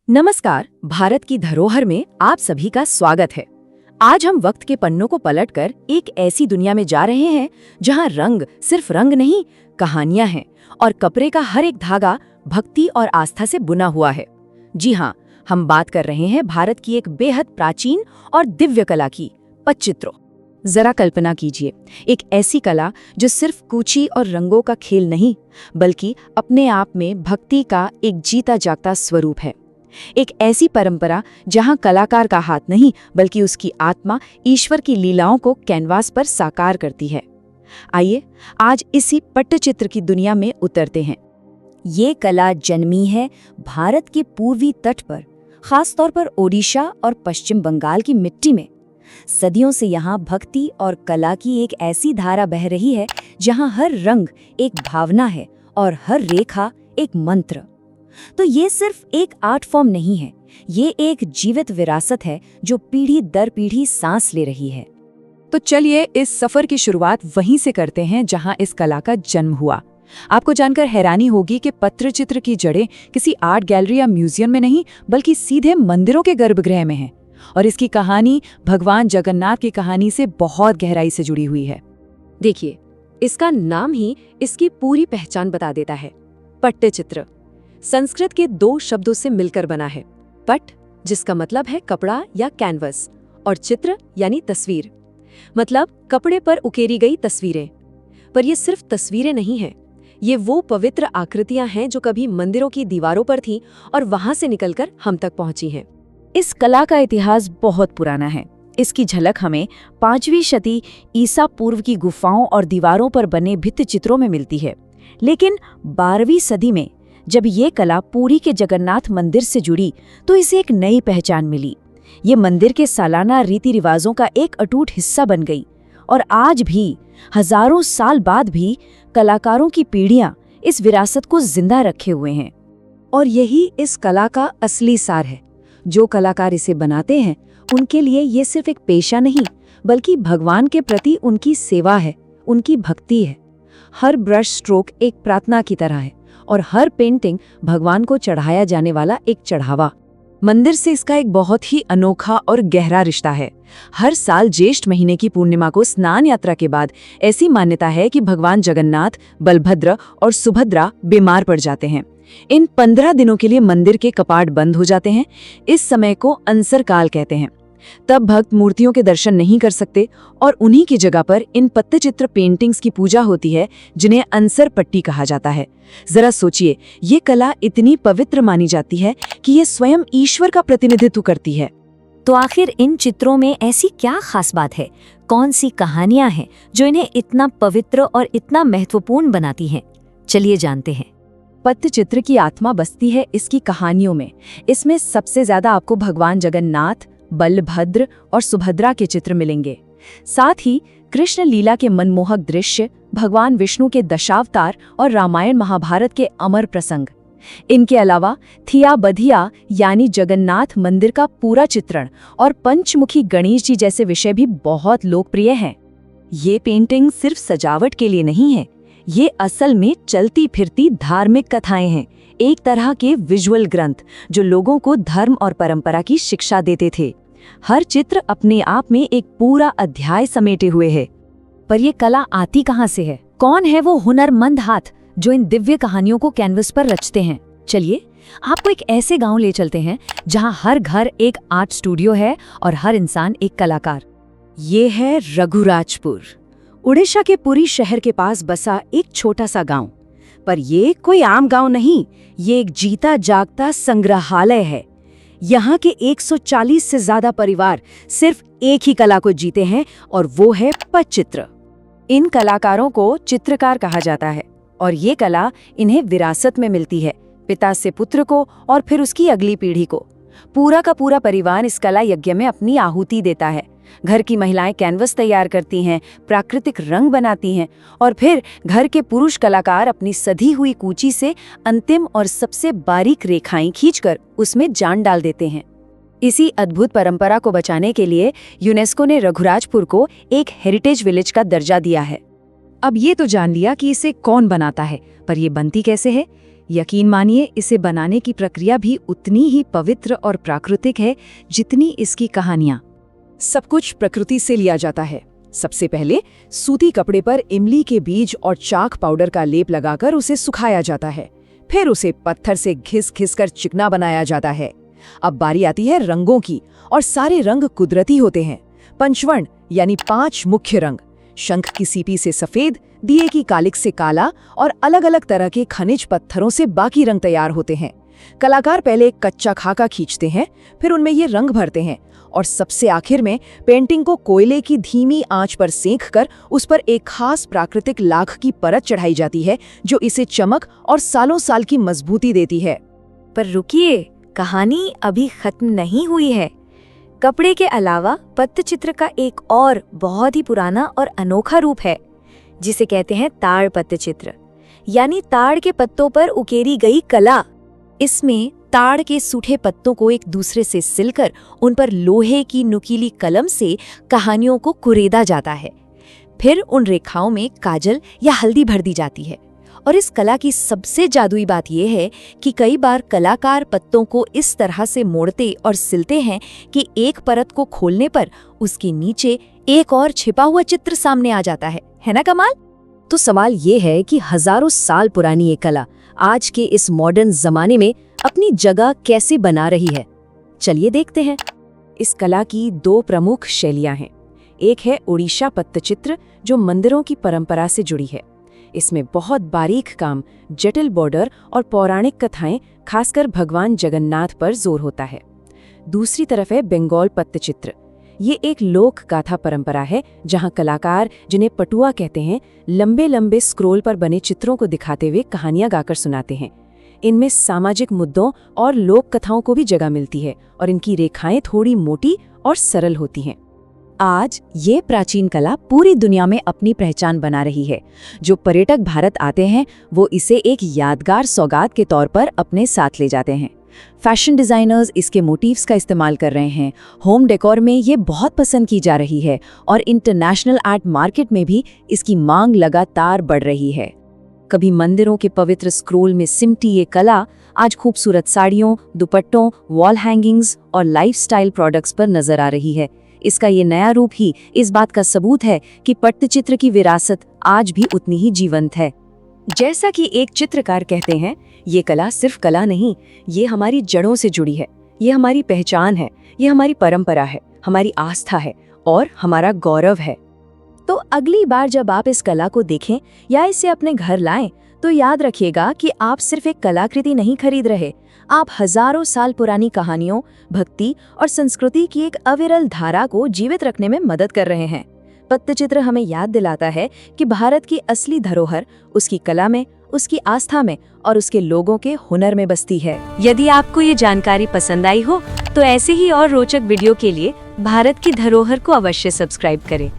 नमस्कार। भारत की धरोहर में आप सभी का स्वागत है। आज हम वक्त के पन्नों को पलटकर एक ऐसी दुनिया में जा रहे हैं जहां रंग सिर्फ रंग नहीं, कहानियां हैं और कपड़े का हर एक धागा भक्ति और आस्था से बुना हुआ है। जी हाँ, हम बात कर रहे हैं भारत की एक बेहद प्राचीन और दिव्य कला की, पटचित्रों। जरा कल्पना कीजिए, एक ऐसी कला जो सिर्फ कूची और रंगों का खेल नहीं, बल्कि अपने आप में भक्ति का एक जीता जागता स्वरूप है। एक ऐसी परंपरा जहां कलाकार का हाथ नहीं, बल्कि उसकी आत्मा ईश्वर की लीलाओं को कैनवास पर साकार करती है। आइए आज इसी पट्टचित्र की दुनिया में उतरते हैं। ये कला जन्मी है भारत के पूर्वी तट पर, खासतौर पर ओडिशा और पश्चिम बंगाल की मिट्टी में। सदियों से यहाँ भक्ति और कला की एक ऐसी धारा बह रही है जहाँ हर रंग एक भावना है और हर रेखा एक मंत्र। तो ये सिर्फ एक आर्ट फॉर्म नहीं है, ये एक जीवित विरासत है जो पीढ़ी दर पीढ़ी सांस ले रही है। तो चलिए इस सफर की शुरुआत वहीं से करते हैं जहां इस कला का जन्म हुआ। आपको जानकर हैरानी होगी कि पट्टचित्र की जड़ें किसी आर्ट गैलरी या म्यूजियम में नहीं, बल्कि सीधे मंदिरों के गर्भगृह में है। और इसकी कहानी भगवान जगन्नाथ की कहानी से बहुत गहराई से जुड़ी हुई है। देखिए, इसका नाम ही इसकी पूरी पहचान बता देता है। पट्टचित्र संस्कृत के दो शब्दों से मिलकर बना है। पट जिसका मतलब है कपड़ा या कैनवस, और चित्र यानी तस्वीर, मतलब कपड़े पर उकेरी गई तस्वीरें। पर ये सिर्फ तस्वीरें नहीं हैं, ये वो पवित्र आकृतियां हैं जो कभी मंदिरों की दीवारों पर थीं और वहां से निकलकर हम तक पहुंची हैं। इस कला का इतिहास बहुत पुराना है। इसकी झलक हमें 5वीं शती ईसा पूर्व की गुफाओं और दीवारों पर बने भित्तिचित्रों में मिलती है। लेकिन 12वीं सदी में जब ये कला पुरी के जगन्नाथ मंदिर से जुड़ी तो इसे एक नई पहचान मिली। ये मंदिर के सालाना रीति रिवाजों का एक अटूट हिस्सा बन गई और आज भी, हजारों साल बाद भी, कलाकारों की पीढ़ियां इस विरासत को जिंदा रखे हुए हैं। और यही इस कला का असली सार है। जो कलाकार इसे बनाते हैं उनके लिए ये सिर्फ एक पेशा नहीं, बल्कि भगवान के प्रति उनकी सेवा है, उनकी भक्ति है। हर ब्रश स्ट्रोक एक प्रार्थना की तरह है और हर पेंटिंग भगवान को चढ़ाया जाने वाला एक चढ़ावा। मंदिर से इसका एक बहुत ही अनोखा और गहरा रिश्ता है। हर साल ज्येष्ठ महीने की पूर्णिमा को स्नान यात्रा के बाद ऐसी मान्यता है कि भगवान जगन्नाथ, बलभद्र और सुभद्रा बीमार पड़ जाते हैं। इन 15 दिनों के लिए मंदिर के कपाट बंद हो जाते हैं। इस समय को अनसर काल कहते हैं। तब भक्त मूर्तियों के दर्शन नहीं कर सकते और उन्हीं की जगह पर इन पट्टचित्र पेंटिंग्स की पूजा होती है, जिन्हें अनसर पट्टी कहा जाता है। जरा सोचिए, ये कला इतनी पवित्र मानी जाती है कि ये स्वयं ईश्वर का प्रतिनिधित्व करती है। तो आखिर इन चित्रों में ऐसी क्या खास बात है? कौन सी कहानियां हैं जो इन्हें इतना पवित्र और इतना महत्वपूर्ण बनाती हैं? चलिए जानते हैं। पट्टचित्र की आत्मा बसती है इसकी कहानियों में। इसमें सबसे ज्यादा आपको भगवान जगन्नाथ, बलभद्र और सुभद्रा के चित्र मिलेंगे। साथ ही कृष्ण लीला के मनमोहक दृश्य, भगवान विष्णु के दशावतार और रामायण महाभारत के अमर प्रसंग। इनके अलावा थिया बधिया यानी जगन्नाथ मंदिर का पूरा चित्रण और पंचमुखी गणेश जी जैसे विषय भी बहुत लोकप्रिय हैं। ये पेंटिंग सिर्फ सजावट के लिए नहीं है, ये असल में चलती फिरती धार्मिक कथाएं हैं, एक तरह के विजुअल ग्रंथ जो लोगों को धर्म और परंपरा की शिक्षा देते थे। हर चित्र अपने आप में एक पूरा अध्याय समेटे हुए है। पर यह कला आती कहां से है? कौन है वो हुनरमंद हाथ जो इन दिव्य कहानियों को कैनवस पर रचते हैं? चलिए आपको एक ऐसे गांव ले चलते हैं जहां हर घर एक आर्ट स्टूडियो है और हर इंसान एक कलाकार। ये है रघुराजपुर, उड़ीसा के पुरी शहर के पास बसा एक छोटा सा गांव। पर ये कोई आम गांव नहीं, ये एक जीता जागता संग्रहालय है। यहाँ के 140 से ज्यादा परिवार सिर्फ एक ही कला को जीते हैं और वो है पट्टचित्र। इन कलाकारों को चित्रकार कहा जाता है और ये कला इन्हें विरासत में मिलती है, पिता से पुत्र को और फिर उसकी अगली पीढ़ी को। पूरा का पूरा परिवार इस कला यज्ञ में अपनी आहुति देता है। घर की महिलाएं कैनवस तैयार करती हैं, प्राकृतिक रंग बनाती हैं और फिर घर के पुरुष कलाकार अपनी सधी हुई कूची से अंतिम और सबसे बारीक रेखाएं खींचकर उसमें जान डाल देते हैं। इसी अद्भुत परंपरा को बचाने के लिए यूनेस्को ने रघुराजपुर को एक हेरिटेज विलेज का दर्जा दिया है। अब ये तो जान लिया कि इसे कौन बनाता है, पर ये बनती कैसे है? यकीन मानिए, इसे बनाने की प्रक्रिया भी उतनी ही पवित्र और प्राकृतिक है जितनी इसकी कहानियां। सब कुछ प्रकृति से लिया जाता है। सबसे पहले सूती कपड़े पर इमली के बीज और चाक पाउडर का लेप लगाकर उसे सुखाया जाता है। फिर उसे पत्थर से घिस घिस कर चिकना बनाया जाता है। अब बारी आती है रंगों की, और सारे रंग कुदरती होते हैं। पंचवर्ण यानी 5 मुख्य रंग, शंख की सीपी से सफेद, दिए की कालिक से काला और अलग अलग तरह के खनिज पत्थरों से बाकी रंग तैयार होते हैं। कलाकार पहले एक कच्चा खाका खींचते हैं, फिर उनमें ये रंग भरते हैं और सबसे आखिर में पेंटिंग को कोयले की धीमी आंच पर सेंक कर उस पर एक खास प्राकृतिक लाख की परत चढ़ाई जाती है, जो इसे चमक और सालों साल की मजबूती देती है। पर रुकिए, कहानी अभी खत्म नहीं हुई है। कपड़े के अलावा पट्टचित्र का एक और बहुत ही पुराना और अनोखा रूप है, जिसे कहते हैं ताड़ पट्टचित्र, यानी ताड़ के पत्तों पर उकेरी गई कला। इसमें ताड़ के सूखे पत्तों को एक दूसरे से सिलकर उन पर लोहे की नुकीली कलम से कहानियों को कुरेदा जाता है। फिर उन रेखाओं में काजल या हल्दी भर दी जाती है। और इस कला की सबसे जादुई बात यह है कि कई बार कलाकार पत्तों को इस तरह से मोड़ते और सिलते हैं कि एक परत को खोलने पर उसके नीचे एक और छिपा हुआ चित्र सामने आ जाता है ना कमाल? तो सवाल ये है कि हजारों साल पुरानी ये कला आज के इस मॉडर्न जमाने में अपनी जगह कैसे बना रही है। चलिए देखते हैं। इस कला की 2 प्रमुख शैलियां हैं। एक है ओडिशा पट्टचित्र, जो मंदिरों की परंपरा से जुड़ी है। इसमें बहुत बारीक काम, जटिल बॉर्डर और पौराणिक कथाएं, खासकर भगवान जगन्नाथ पर जोर होता है। दूसरी तरफ है बंगाल पट्टचित्र। ये एक लोक गाथा परंपरा है जहां कलाकार, जिन्हें पटुआ कहते हैं, लंबे लंबे स्क्रोल पर बने चित्रों को दिखाते हुए कहानियां गाकर सुनाते हैं। इनमें सामाजिक मुद्दों और लोक कथाओं को भी जगह मिलती है और इनकी रेखाएं थोड़ी मोटी और सरल होती हैं। आज ये प्राचीन कला पूरी दुनिया में अपनी पहचान बना रही है। जो पर्यटक भारत आते हैं वो इसे एक यादगार सौगात के तौर पर अपने साथ ले जाते हैं। फैशन डिजाइनर्स इसके मोटिव्स का इस्तेमाल कर रहे हैं। होम डेकोर में ये बहुत पसंद की जा रही है और इंटरनेशनल आर्ट मार्केट में भी इसकी मांग लगातार बढ़ रही है। कभी मंदिरों के पवित्र स्क्रोल में सिमटी ये कला आज खूबसूरत साड़ियों, दुपट्टों, वॉल हैंगिंग्स और लाइफस्टाइल प्रोडक्ट्स पर नजर आ रही है। इसका ये नया रूप ही इस बात का सबूत है कि पट्टचित्र की विरासत आज भी उतनी ही जीवंत है। जैसा कि एक चित्रकार कहते हैं, ये कला सिर्फ कला नहीं, ये हमारी जड़ों से जुड़ी है, ये हमारी पहचान है, ये हमारी परंपरा है, हमारी आस्था है और हमारा गौरव है। तो अगली बार जब आप इस कला को देखें या इसे अपने घर लाएं, तो याद रखिएगा कि आप सिर्फ एक कलाकृति नहीं खरीद रहे, आप हजारों साल पुरानी कहानियों, भक्ति और संस्कृति की एक अविरल धारा को जीवित रखने में मदद कर रहे हैं। पट्टचित्र हमें याद दिलाता है कि भारत की असली धरोहर उसकी कला में, उसकी आस्था में और उसके लोगों के हुनर में बसती है। यदि आपको ये जानकारी पसंद आई हो तो ऐसे ही और रोचक वीडियो के लिए भारत की धरोहर को अवश्य सब्सक्राइब करें।